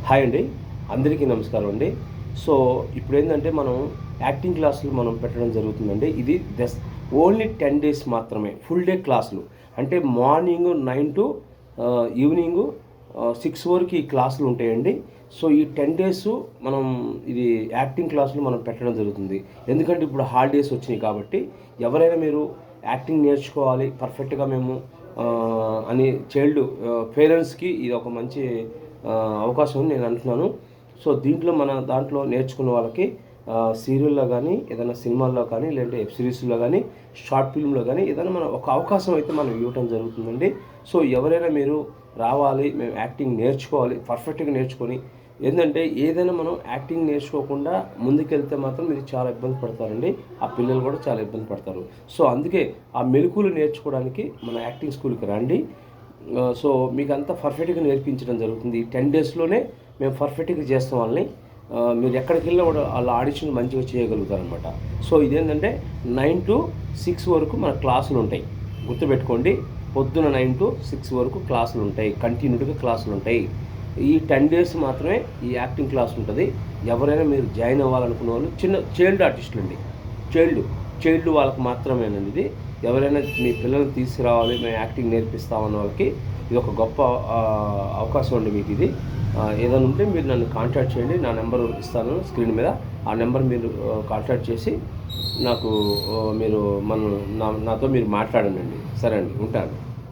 Hi అండి, అందరికీ నమస్కారం అండి. సో ఇప్పుడు ఏంటంటే మనం యాక్టింగ్ క్లాసులు మనం పెట్టడం జరుగుతుందండి. ఇది ఓన్లీ 10 days మాత్రమే, ఫుల్ డే క్లాసులు. అంటే మార్నింగ్ 9 to ఈవినింగ్ 6 వరకు ఈ క్లాసులు ఉంటాయండి. సో ఈ 10 days మనం ఇది యాక్టింగ్ క్లాసులు మనం పెట్టడం జరుగుతుంది. ఎందుకంటే ఇప్పుడు హాలిడేస్ వచ్చినాయి కాబట్టి ఎవరైనా మీరు యాక్టింగ్ నేర్చుకోవాలి పర్ఫెక్ట్గా మేము అని చైల్డ్ పేరెంట్స్కి ఇది ఒక మంచి అవకాశం నేను అంటున్నాను. సో దీంట్లో మన దాంట్లో నేర్చుకున్న వాళ్ళకి సీరియల్లో కానీ, ఏదైనా సినిమాల్లో కానీ, లేదంటే వెబ్ సిరీస్లో కానీ, షార్ట్ ఫిల్మ్లో కానీ ఏదైనా మన ఒక అవకాశం అయితే మనం ఇవ్వటం జరుగుతుందండి. సో ఎవరైనా మీరు రావాలి, మేము యాక్టింగ్ నేర్చుకోవాలి, పర్ఫెక్ట్గా నేర్చుకొని ఏంటంటే ఏదైనా మనం యాక్టింగ్ నేర్చుకోకుండా ముందుకెళ్తే మాత్రం మీరు చాలా ఇబ్బంది పడతారండి. ఆ పిల్లలు కూడా చాలా ఇబ్బంది పడతారు. సో అందుకే ఆ మెలకువలు నేర్చుకోవడానికి మన యాక్టింగ్ స్కూల్కి రండి. సో మీకు అంతా పర్ఫెక్ట్గా నేర్పించడం జరుగుతుంది. 10 daysలోనే మేము పర్ఫెక్ట్గా చేస్తాం వాళ్ళని. మీరు ఎక్కడికి వెళ్ళినా కూడా వాళ్ళ ఆడిషన్ మంచిగా చేయగలుగుతారనమాట. సో ఇదేంటంటే 9 to 6 వరకు మన క్లాసులు ఉంటాయి. గుర్తుపెట్టుకోండి, పొద్దున 9 to 6 వరకు క్లాసులు ఉంటాయి, కంటిన్యూగా క్లాసులు ఉంటాయి. ఈ 10 days మాత్రమే ఈ యాక్టింగ్ క్లాస్ ఉంటుంది. ఎవరైనా మీరు జాయిన్ అవ్వాలనుకున్న వాళ్ళు చిన్న చైల్డ్ ఆర్టిస్టులు అండి, చైల్డ్ వాళ్ళకి మాత్రమేనండి ఇది. ఎవరైనా మీ పిల్లల్ని తీసుకురావాలి, మేము యాక్టింగ్ నేర్పిస్తామన్న వాళ్ళకి ఇది ఒక గొప్ప అవకాశం అండి మీకు ఇది. ఏదైనా ఉంటే మీరు నన్ను కాంటాక్ట్ చేయండి. నా నెంబర్ ఇస్తాను స్క్రీన్ మీద. ఆ నెంబర్ మీరు కాంటాక్ట్ చేసి నాకు మీరు నాతో మీరు మాట్లాడండి. సరే అండి, ఉంటాను.